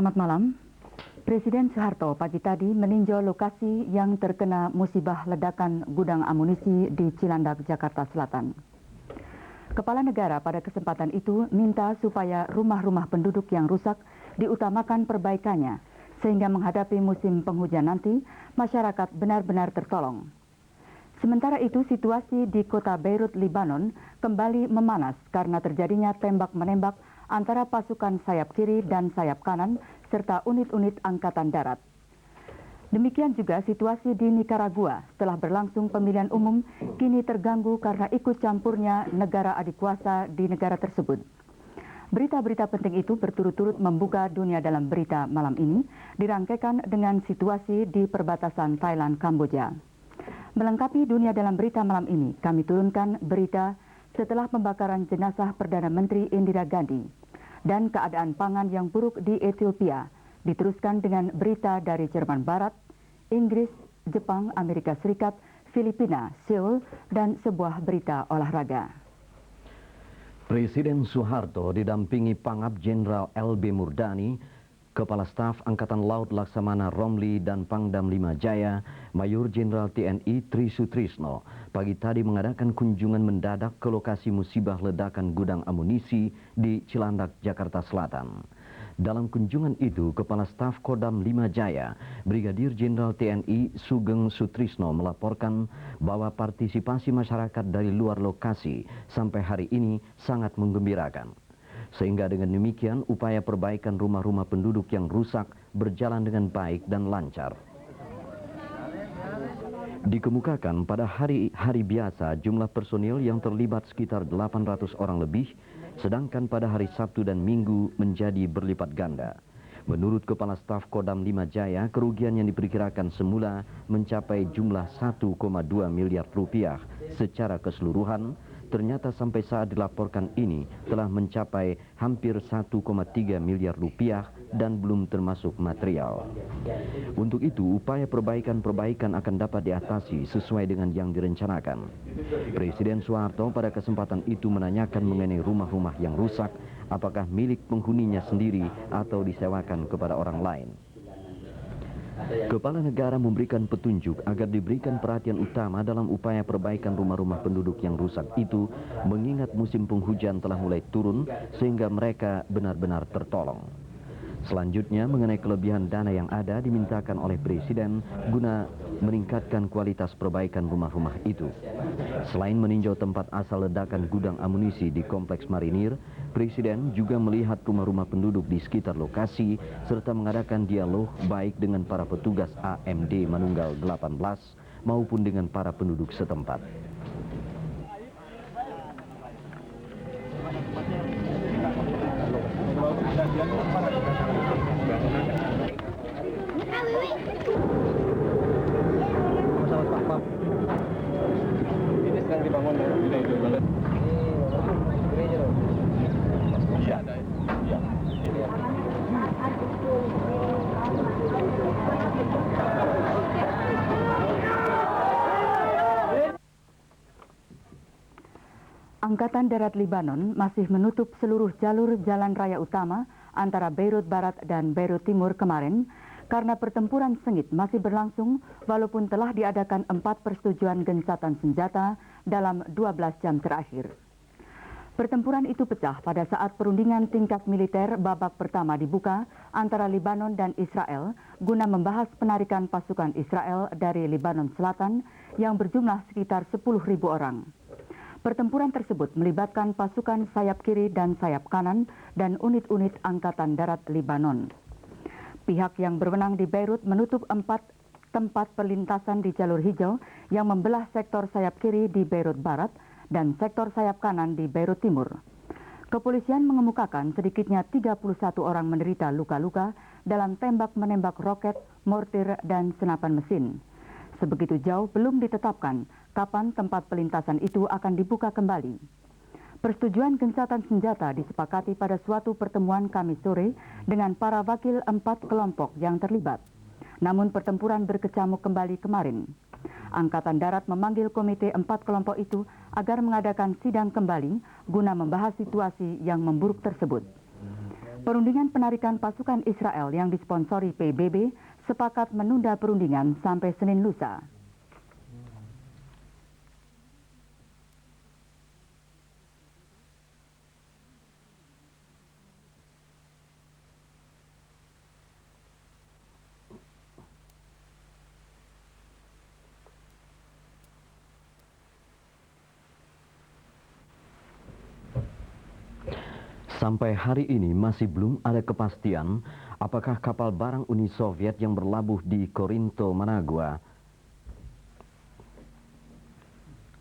Selamat malam. Presiden Soeharto pagi tadi meninjau lokasi yang terkena musibah ledakan gudang amunisi di Cilandak, Jakarta Selatan. Kepala negara pada kesempatan itu minta supaya rumah-rumah penduduk yang rusak diutamakan perbaikannya, sehingga menghadapi musim penghujan nanti, masyarakat benar-benar tertolong. Sementara itu, situasi di kota Beirut, Lebanon kembali memanas karena terjadinya tembak-menembak antara pasukan sayap kiri dan sayap kanan, serta unit-unit angkatan darat. Demikian juga situasi di Nicaragua setelah berlangsung pemilihan umum kini terganggu karena ikut campurnya negara adik kuasa di negara tersebut. Berita-berita penting itu berturut-turut membuka dunia dalam berita malam ini, dirangkaikan dengan situasi di perbatasan Thailand-Kamboja. Melengkapi dunia dalam berita malam ini, kami turunkan berita setelah pembakaran jenazah Perdana Menteri Indira Gandhi dan keadaan pangan yang buruk di Ethiopia, diteruskan dengan berita dari Jerman Barat, Inggris, Jepang, Amerika Serikat, Filipina, Seoul, dan sebuah berita olahraga. Presiden Soeharto didampingi Pangap Jenderal LB Murdani, Kepala Staf Angkatan Laut Laksamana Romli dan Pangdam 5 Jaya, Mayor Jenderal TNI Tri Sutrisno, pagi tadi mengadakan kunjungan mendadak ke lokasi musibah ledakan gudang amunisi di Cilandak, Jakarta Selatan. Dalam kunjungan itu, Kepala Staf Kodam 5 Jaya, Brigadir Jenderal TNI Sugeng Sutrisno melaporkan bahwa partisipasi masyarakat dari luar lokasi sampai hari ini sangat menggembirakan. Sehingga dengan demikian upaya perbaikan rumah-rumah penduduk yang rusak berjalan dengan baik dan lancar. Dikemukakan pada hari-hari biasa jumlah personil yang terlibat sekitar 800 orang lebih, sedangkan pada hari Sabtu dan Minggu menjadi berlipat ganda. Menurut Kepala Staf Kodam 5 Jaya, kerugian yang diperkirakan semula mencapai jumlah 1,2 miliar rupiah secara keseluruhan, ternyata sampai saat dilaporkan ini telah mencapai hampir 1,3 miliar rupiah dan belum termasuk material. Untuk itu, upaya perbaikan akan dapat diatasi sesuai dengan yang direncanakan. Presiden Soeharto pada kesempatan itu menanyakan mengenai rumah-rumah yang rusak, apakah milik penghuninya sendiri atau disewakan kepada orang lain. Kepala negara memberikan petunjuk agar diberikan perhatian utama dalam upaya perbaikan rumah-rumah penduduk yang rusak itu, mengingat musim penghujan telah mulai turun sehingga mereka benar-benar tertolong. Selanjutnya, mengenai kelebihan dana yang ada dimintakan oleh Presiden guna meningkatkan kualitas perbaikan rumah-rumah itu. Selain meninjau tempat asal ledakan gudang amunisi di Kompleks Marinir, Presiden juga melihat rumah-rumah penduduk di sekitar lokasi serta mengadakan dialog baik dengan para petugas AMD Manunggal 18 maupun dengan para penduduk setempat. Ini sedang dibangun Angkatan Darat Libanon masih menutup seluruh jalur jalan raya utama antara Beirut Barat dan Beirut Timur kemarin karena pertempuran sengit masih berlangsung walaupun telah diadakan 4 persetujuan gencatan senjata dalam 12 jam terakhir. Pertempuran itu pecah pada saat perundingan tingkat militer babak pertama dibuka antara Libanon dan Israel guna membahas penarikan pasukan Israel dari Libanon Selatan yang berjumlah sekitar 10.000 orang. Pertempuran tersebut melibatkan pasukan sayap kiri dan sayap kanan dan unit-unit Angkatan Darat Libanon. Pihak yang berwenang di Beirut menutup 4 tempat perlintasan di jalur hijau yang membelah sektor sayap kiri di Beirut Barat dan sektor sayap kanan di Beirut Timur. Kepolisian mengemukakan sedikitnya 31 orang menderita luka-luka dalam tembak-menembak roket, mortir, dan senapan mesin. Sebegitu jauh belum ditetapkan kapan tempat pelintasan itu akan dibuka kembali. Persetujuan gencatan senjata disepakati pada suatu pertemuan Kamis sore dengan para wakil 4 kelompok yang terlibat. Namun pertempuran berkecamuk kembali kemarin. Angkatan Darat memanggil komite 4 kelompok itu agar mengadakan sidang kembali guna membahas situasi yang memburuk tersebut. Perundingan penarikan pasukan Israel yang disponsori PBB sepakat menunda perundingan sampai Senin lusa. Sampai hari ini masih belum ada kepastian apakah kapal barang Uni Soviet yang berlabuh di Corinto, Managua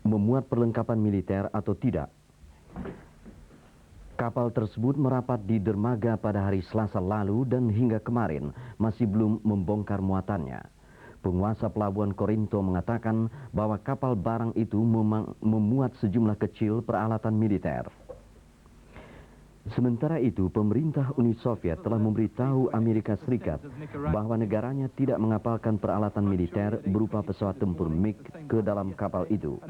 memuat perlengkapan militer atau tidak. Kapal tersebut merapat di dermaga pada hari Selasa lalu dan hingga kemarin masih belum membongkar muatannya. Penguasa pelabuhan Corinto mengatakan bahwa kapal barang itu memuat sejumlah kecil peralatan militer. Sementara itu, pemerintah Uni Soviet telah memberitahu Amerika Serikat bahwa negaranya tidak mengapalkan peralatan militer berupa pesawat tempur MiG ke dalam kapal itu.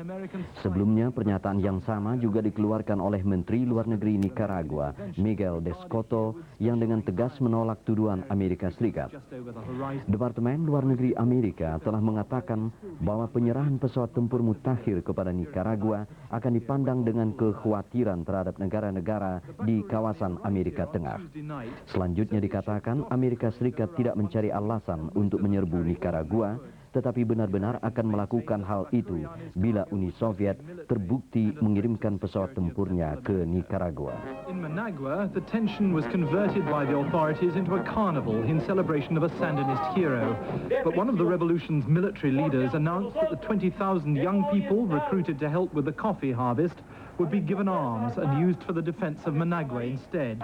Sebelumnya, pernyataan yang sama juga dikeluarkan oleh Menteri Luar Negeri Nicaragua, Miguel de Soto, yang dengan tegas menolak tuduhan Amerika Serikat. Departemen Luar Negeri Amerika telah mengatakan bahwa penyerahan pesawat tempur mutakhir kepada Nicaragua akan dipandang dengan kekhawatiran terhadap negara-negara di kawasan Amerika Tengah. Selanjutnya dikatakan Amerika Serikat tidak mencari alasan untuk menyerbu Nicaragua, tetapi benar-benar akan melakukan hal itu bila Uni Soviet terbukti mengirimkan pesawat tempurnya ke Nicaragua. In Managua, the tension was converted by the authorities into a carnival in celebration of a Sandinist hero. But one of the revolution's military leaders announced that the 20,000 young people recruited to help with the coffee harvest would be given arms and used for the defense of Managua instead.